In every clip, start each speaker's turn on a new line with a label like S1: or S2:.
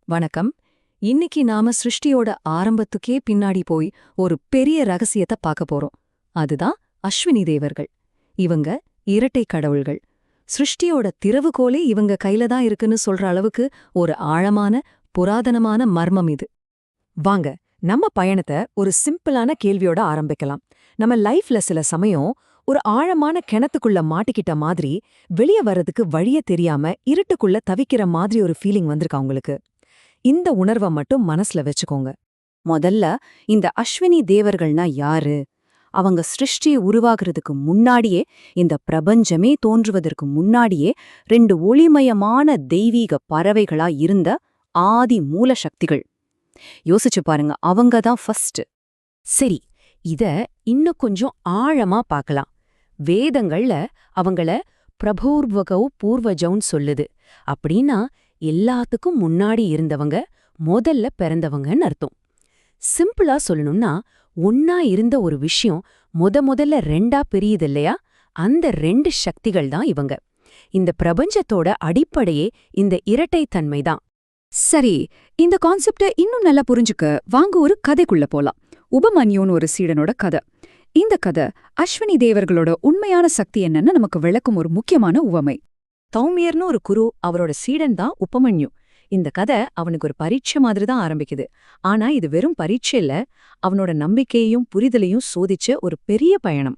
S1: வணக்கம். இன்னைக்கு நாம சிருஷ்டியோட ஆரம்பத்துக்கே பின்னாடி போய் ஒரு பெரிய ரகசியத்தை பார்க்க போறோம். அதுதான் அஸ்வினி தேவர்கள். இவங்க இரட்டை கடவுள்கள். சிருஷ்டியோட திறவுகோலே இவங்க கையில தான் இருக்குன்னு சொல்ற அளவுக்கு ஒரு ஆழமான, புராதனமான மர்மம் இது.
S2: வாங்க, நம்ம பயணத்தை ஒரு சிம்பிளான கேள்வியோட ஆரம்பிக்கலாம். நம்ம லைஃப்ல சில சமயம் ஒரு ஆழமான கிணத்துக்குள்ள மாட்டிக்கிட்ட மாதிரி வெளிய வர்றதுக்கு வழிய தெரியாம இருட்டுக்குள்ள தவிக்கிற மாதிரி ஒரு ஃபீலிங் வந்திருக்கா உங்களுக்கு? இந்த உணர்வை மட்டும் மனசுல வச்சுக்கோங்க. முதல்ல இந்த அஸ்வினி தேவர்கள்னா யாரு? அவங்க சிருஷ்டி உருவாகிறதுக்கு முன்னாடியே, இந்த பிரபஞ்சமே தோன்றுவதற்கு முன்னாடியே 2 ஒளிமயமான தெய்வீக பறவைகளா இருந்த ஆதி மூல சக்திகள். யோசிச்சு பாருங்க, அவங்க தான் ஃபர்ஸ்ட். சரி, இத இன்னும் கொஞ்சம் ஆழமா பார்க்கலாம். வேதங்கள்ல அவங்கள பிரபூர்வகௌ பூர்வஜௌன்னு சொல்லுது. அப்படின்னா எல்லாத்துக்கும் முன்னாடி இருந்தவங்க, முதல்ல பிறந்தவங்கன்னு அர்த்தம். சிம்பிளா சொல்லணும்னா, ஒன்னா இருந்த ஒரு விஷயம் முதல்ல 2ஆ பிரியுது இல்லையா? அந்த 2 சக்திகள் தான் இவங்க. இந்த பிரபஞ்சத்தோட அடிப்படையே இந்த இரட்டைத்தன்மை தான்.
S3: சரி, இந்த கான்செப்ட இன்னும் நல்லா புரிஞ்சுக்க வாங்க ஒரு கதைக்குள்ள போலாம். உபமன்யுன்னு ஒரு சீடனோட கதை. இந்த கதை அஸ்வினி தேவர்களோட உண்மையான சக்தி என்னன்னு நமக்கு விளக்கும் ஒரு முக்கியமான உவமை.
S1: தௌமியர்னு ஒரு குரு, அவரோட சீடன் தான் உபமன்யு. இந்த கதை அவனுக்கு ஒரு பரீட்சை மாதிரி தான் ஆரம்பிக்குது. ஆனா இது வெறும் பரீட்சை இல்ல, அவனோட நம்பிக்கையையும் புரிதலையும் சோதிச்ச ஒரு பெரிய பயணம்.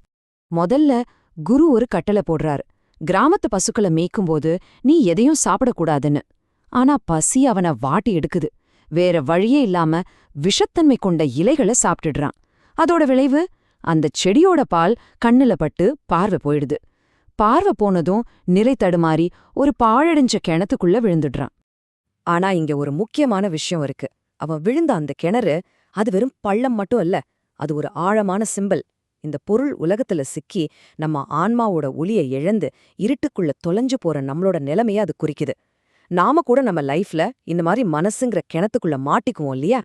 S2: முதல்ல குரு ஒரு கட்டளை போடுறாரு. கிராமத்து பசுக்களை மேய்க்கும்போது நீ எதையும் சாப்பிடக்கூடாதுன்னு. ஆனா பசி அவனை வாட்டி எடுக்குது. வேற வழியே இல்லாம விஷத்தன்மை கொண்ட இலைகளை சாப்பிட்டுடுறான். அதோட விளைவு, அந்த செடியோட பால் கண்ணுல பட்டு பார்வை போயிடுது. பார்வை போனதும் நிலை தடுமாறி ஒரு பாழடைஞ்ச கிணத்துக்குள்ள விழுந்துடுறான். ஆனா இங்க ஒரு முக்கியமான விஷயம் இருக்கு. அவன் விழுந்த அந்த கிணறு, அது வெறும் பள்ளம் மட்டும் அல்ல, அது ஒரு ஆழமான சிம்பல். இந்த பொருள் உலகத்துல சிக்கி நம்ம ஆன்மாவோட ஒளியை இழந்து இருட்டுக்குள்ள தொலைஞ்சு போற நம்மளோட நிலைமைய அது குறிக்குது. நாம கூட நம்ம லைஃப்ல இந்த மாதிரி மனசுங்கிற கிணத்துக்குள்ள மாட்டிக்குவோம் இல்லையா?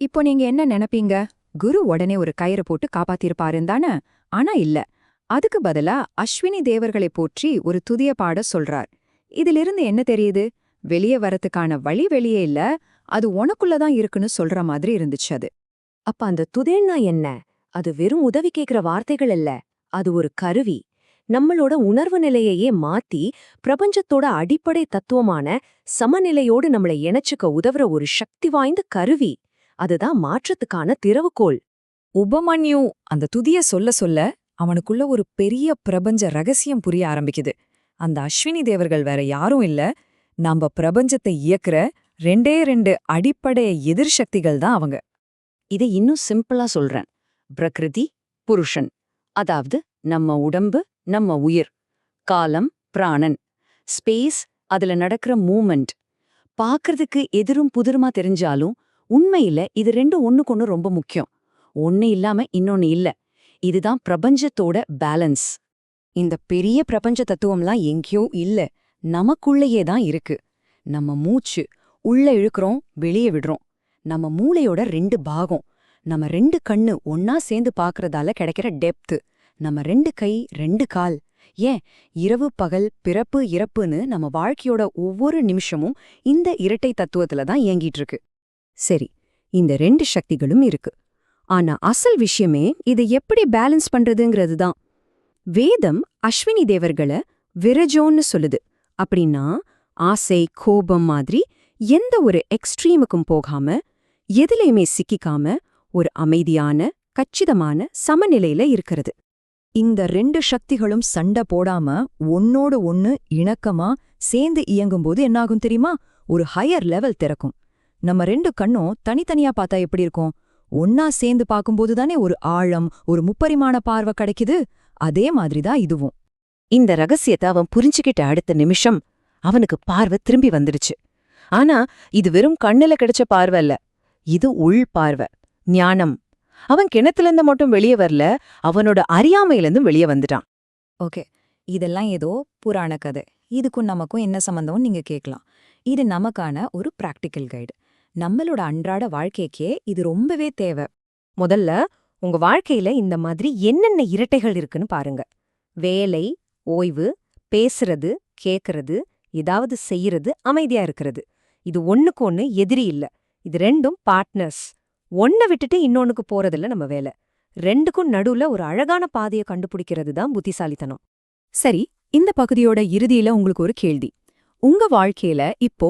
S3: இப்போ நீங்க என்ன நினைப்பீங்க? குரு உடனே ஒரு கயிறு போட்டு காப்பாத்திருப்பாருந்தானே? ஆனா இல்ல. அதுக்கு பதிலா அஸ்வினி தேவர்களை போற்றி ஒரு துதிய பாட சொல்றார். இதிலிருந்து என்ன தெரியுது? வெளியே வரத்துக்கான வழி வெளியே இல்ல, அது உனக்குள்ளதான் இருக்குன்னு சொல்ற மாதிரி இருந்துச்சு அது.
S2: அப்ப அந்த துதேன்னா என்ன? அது வெறும் உதவி கேட்கிற வார்த்தைகள் இல்ல, அது ஒரு கருவி. நம்மளோட உணர்வு நிலையையே மாத்தி பிரபஞ்சத்தோட அடிப்படை தத்துவமான சமநிலையோடு நம்மளை இணைச்சுக்க உதவுற ஒரு சக்தி வாய்ந்த கருவி. அதுதான் மாற்றத்துக்கான திறவுகோல்.
S3: உபமன்யு அந்த துதிய சொல்ல சொல்ல அவனுக்குள்ள ஒரு பெரிய பிரபஞ்ச ரகசியம் புரிய ஆரம்பிக்குது. அந்த அஸ்வினி தேவர்கள் வேற யாரும் இல்ல, நம்ம பிரபஞ்சத்தை இயக்குற 2 அடிப்படை எதிர் சக்திகள் தான் அவங்க.
S2: இதை இன்னும் சிம்பிளா சொல்றேன். பிரகிருதி, புருஷன். அதாவது நம்ம உடம்பு, நம்ம உயிர். காலம், பிராணன். ஸ்பேஸ், அதுல நடக்கிற மூமெண்ட். பாக்குறதுக்கு எதிரும் புதிருமா தெரிஞ்சாலும் உண்மையில இது 2 ஒண்ணுக்கொன்னு ரொம்ப முக்கியம். ஒண்ணு இல்லாம இன்னொன்னு இல்ல. இதுதான் பிரபஞ்சத்தோட பேலன்ஸ். இந்த பெரிய பிரபஞ்ச தத்துவம்லாம் எங்கேயோ இல்ல, நமக்குள்ளேயே தான் இருக்கு. நம்ம மூச்சு உள்ள இழுக்கிறோம், வெளியே விடுறோம். நம்ம மூளையோட 2 பாகம். நம்ம 2 கண்ணு ஒன்னா சேர்ந்து பாக்குறதால கிடைக்கிற டெப்த். நம்ம 2 கை, 2 கால். ஏன் இரவு பகல், பிறப்பு இறப்புன்னு நம்ம வாழ்க்கையோட ஒவ்வொரு நிமிஷமும் இந்த இரட்டை தத்துவத்துல தான் இயங்கிட்டு இருக்கு. சரி, இந்த 2 சக்திகளும் இருக்கு. ஆனா அசல் விஷயமே இதை எப்படி பேலன்ஸ் பண்றதுங்கிறது தான். வேதம் அஸ்வினி தேவர்களை விரஜோன்னு சொல்லுது. அப்படின்னா ஆசை, கோபம் மாதிரி எந்த ஒரு எக்ஸ்ட்ரீமுக்கும் போகாம, எதுலையுமே சிக்கிக்காம ஒரு அமைதியான, கச்சிதமான சமநிலையில இருக்கிறது.
S1: இந்த 2 சக்திகளும் சண்டை போடாம ஒன்னோடு ஒன்னு இணக்கமா சேர்ந்து இயங்கும்போது என்னாகும் தெரியுமா? ஒரு ஹையர் லெவல் திறக்கும். நம்ம 2 கண்ணும் தனித்தனியா பார்த்தா எப்படி இருக்கும்? ஒன்னா சேர்ந்து பார்க்கும்போது தானே ஒரு ஆழம், ஒரு முப்பரிமாண பார்வை கிடைக்குது. அதே மாதிரிதான் இதுவும்.
S2: இந்த ரகசியத்தை அவன் புரிஞ்சுக்கிட்ட அடுத்த நிமிஷம் அவனுக்கு பார்வை திரும்பி வந்துடுச்சு. ஆனா இது வெறும் கண்ணுல கிடைச்ச பார்வை இல்ல, இது உள் பார்வை, ஞானம். அவன் கிணத்துலேருந்து மட்டும் வெளியே வரல, அவனோட அறியாமையிலிருந்தும் வெளியே வந்துட்டான்.
S1: ஓகே, இதெல்லாம் ஏதோ புராண கதை, இதுக்கும் நமக்கும் என்ன சம்பந்தம் நீங்க கேட்கலாம். இது நமக்கான ஒரு பிராக்டிக்கல் கைடு. நம்மளோட அன்றாட வாழ்க்கைக்கே இது ரொம்பவே தேவை.
S2: முதல்ல உங்க வாழ்க்கையில இந்த மாதிரி என்னென்ன இரட்டைகள் இருக்குன்னு பாருங்க. வேலை, ஓய்வு, பேசுறது, கேக்குறது, ஏதாவது செய்யறது, அமைதியா இருக்கிறது.
S4: இது ஒண்ணுக்கு ஒண்ணு எதிரி இல்ல. இது ரெண்டும் பார்ட்னர்ஸ். ஒன்ன விட்டுட்டு இன்னொன்னுக்கு போறதில்ல நம்ம வேலை. ரெண்டுக்கும் நடுவுல ஒரு அழகான பாதையை கண்டுபிடிக்கிறது தான் புத்திசாலித்தனம்.
S3: சரி, இந்த பகுதியோட இறுதியில உங்களுக்கு ஒரு கேள்வி. உங்க வாழ்க்கையில இப்போ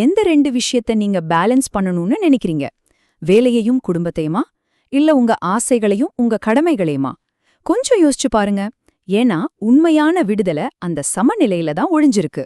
S3: எந்த 2 விஷயத்த நீங்க பேலன்ஸ் பண்ணணும்னு நினைக்கிறீங்க? வேலையையும் குடும்பத்தையுமா? இல்ல உங்க ஆசைகளையும் உங்க கடமைகளையுமா? கொஞ்சம் யோசிச்சு பாருங்க. ஏன்னா உண்மையான விடுதலை அந்த சமநிலையில தான் ஒளிஞ்சிருக்கு.